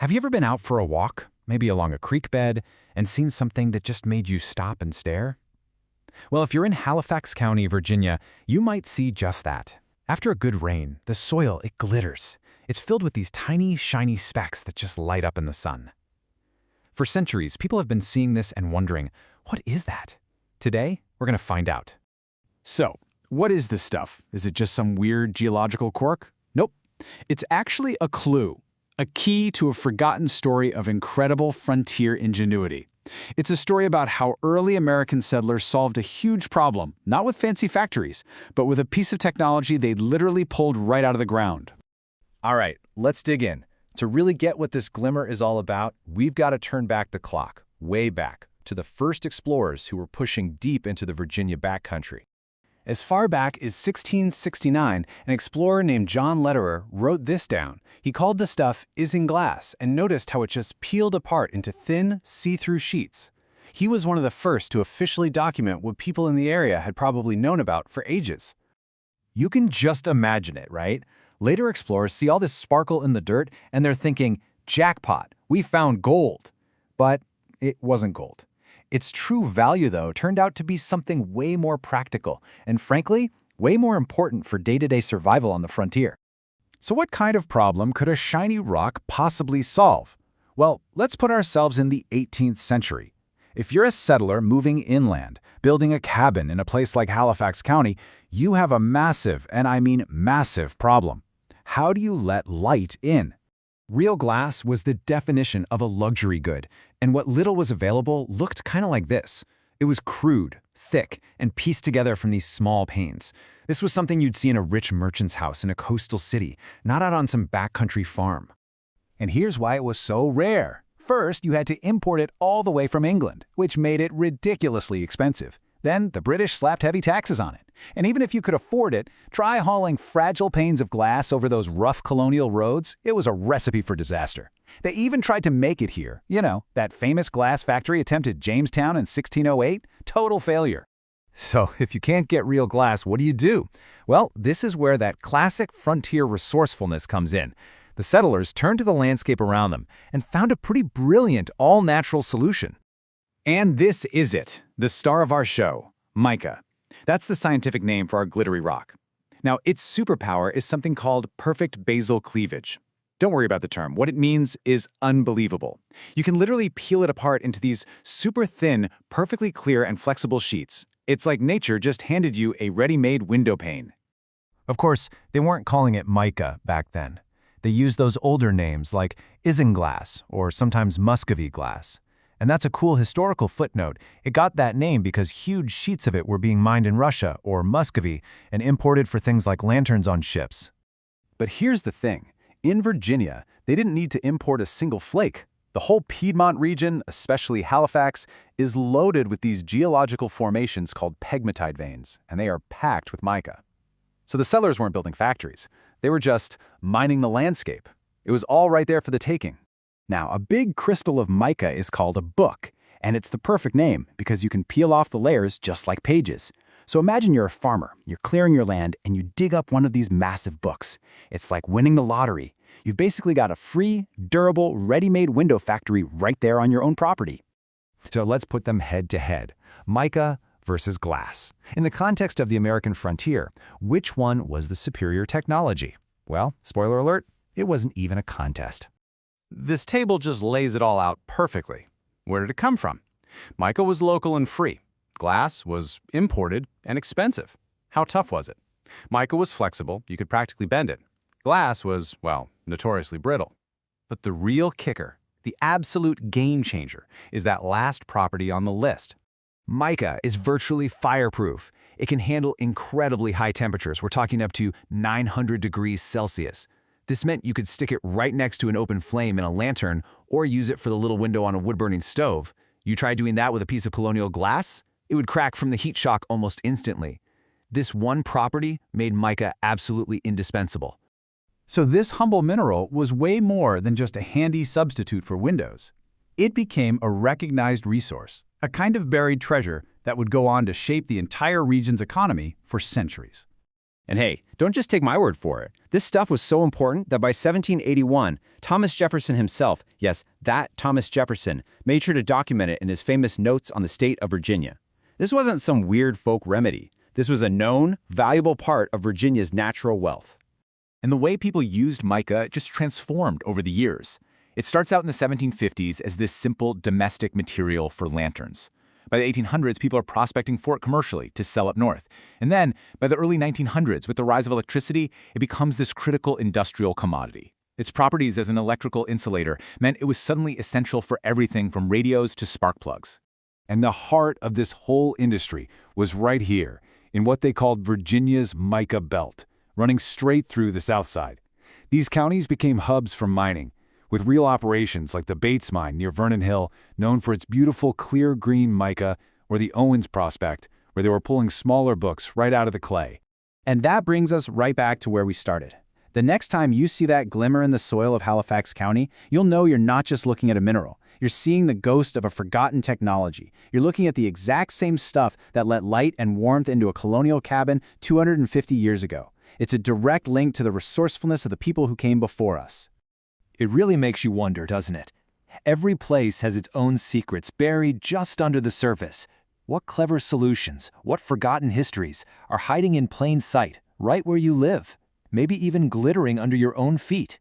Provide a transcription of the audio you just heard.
Have you ever been out for a walk, maybe along a creek bed, and seen something that just made you stop and stare? Well, if you're in Halifax County, Virginia, you might see just that. After a good rain, the soil, it glitters. It's filled with these tiny, shiny specks that just light up in the sun. For centuries, people have been seeing this and wondering, what is that? Today, we're going to find out. So, what is this stuff? Is it just some weird geological quirk? Nope. It's actually a clue, a key to a forgotten story of incredible frontier ingenuity. It's a story about how early American settlers solved a huge problem, not with fancy factories, but with a piece of technology they'd literally pulled right out of the ground. All right, let's dig in. To really get what this glimmer is all about, we've got to turn back the clock, way back, to the first explorers who were pushing deep into the Virginia backcountry. As far back as 1669, an explorer named John Lederer wrote this down. He called the stuff isinglass and noticed how it just peeled apart into thin, see-through sheets. He was one of the first to officially document what people in the area had probably known about for ages. You can just imagine it, right? Later explorers see all this sparkle in the dirt and they're thinking, jackpot, we found gold. But it wasn't gold. Its true value, though, turned out to be something way more practical and, frankly, way more important for day-to-day survival on the frontier. So what kind of problem could a shiny rock possibly solve? Well, let's put ourselves in the 18th century. If you're a settler moving inland, building a cabin in a place like Halifax County, you have a massive, and I mean massive, problem. How do you let light in? Real glass was the definition of a luxury good, and what little was available looked kind of like this. It was crude, thick, and pieced together from these small panes. This was something you'd see in a rich merchant's house in a coastal city, not out on some backcountry farm. And here's why it was so rare. First, you had to import it all the way from England, which made it ridiculously expensive. Then, the British slapped heavy taxes on it. And even if you could afford it, try hauling fragile panes of glass over those rough colonial roads. It was a recipe for disaster. They even tried to make it here. You know, that famous glass factory attempt at Jamestown in 1608? Total failure. So, if you can't get real glass, what do you do? Well, this is where that classic frontier resourcefulness comes in. The settlers turned to the landscape around them and found a pretty brilliant, all-natural solution. And this is it, the star of our show, mica. That's the scientific name for our glittery rock. Now, its superpower is something called perfect basal cleavage. Don't worry about the term. What it means is unbelievable. You can literally peel it apart into these super thin, perfectly clear and flexible sheets. It's like nature just handed you a ready-made window pane. Of course, they weren't calling it mica back then. They used those older names like isinglass or sometimes Muscovite glass. And that's a cool historical footnote. It got that name because huge sheets of it were being mined in Russia or Muscovy and imported for things like lanterns on ships. But here's the thing. In Virginia, they didn't need to import a single flake. The whole Piedmont region, especially Halifax, is loaded with these geological formations called pegmatite veins, and they are packed with mica. So the settlers weren't building factories. They were just mining the landscape. It was all right there for the taking. Now, a big crystal of mica is called a book, and it's the perfect name because you can peel off the layers just like pages. So imagine you're a farmer, you're clearing your land, and you dig up one of these massive books. It's like winning the lottery. You've basically got a free, durable, ready-made window factory right there on your own property. So let's put them head to head. Mica versus glass. In the context of the American frontier, which one was the superior technology? Well, spoiler alert, it wasn't even a contest. This table just lays it all out perfectly. Where did it come from? Mica was local and free. Glass was imported and expensive. How tough was it? Mica was flexible, you could practically bend it. Glass was, well, notoriously brittle. But the real kicker, the absolute game changer, is that last property on the list. Mica is virtually fireproof. It can handle incredibly high temperatures. We're talking up to 900 degrees Celsius. This meant you could stick it right next to an open flame in a lantern or use it for the little window on a wood-burning stove. You try doing that with a piece of colonial glass? It would crack from the heat shock almost instantly. This one property made mica absolutely indispensable. So this humble mineral was way more than just a handy substitute for windows. It became a recognized resource, a kind of buried treasure that would go on to shape the entire region's economy for centuries. And hey, don't just take my word for it. This stuff was so important that by 1781, Thomas Jefferson himself, yes, that Thomas Jefferson, made sure to document it in his famous Notes on the State of Virginia. This wasn't some weird folk remedy. This was a known, valuable part of Virginia's natural wealth. And the way people used mica just transformed over the years. It starts out in the 1750s as this simple domestic material for lanterns. By the 1800s, people are prospecting for it commercially to sell up north. And then, by the early 1900s, with the rise of electricity, it becomes this critical industrial commodity. Its properties as an electrical insulator meant it was suddenly essential for everything from radios to spark plugs. And the heart of this whole industry was right here, in what they called Virginia's mica belt, running straight through the south side. These counties became hubs for mining, with real operations like the Bates Mine near Vernon Hill, known for its beautiful clear green mica, or the Owens Prospect, where they were pulling smaller books right out of the clay. And that brings us right back to where we started. The next time you see that glimmer in the soil of Halifax County, you'll know you're not just looking at a mineral. You're seeing the ghost of a forgotten technology. You're looking at the exact same stuff that let light and warmth into a colonial cabin 250 years ago. It's a direct link to the resourcefulness of the people who came before us. It really makes you wonder, doesn't it? Every place has its own secrets buried just under the surface. What clever solutions, what forgotten histories are hiding in plain sight, right where you live? Maybe even glittering under your own feet.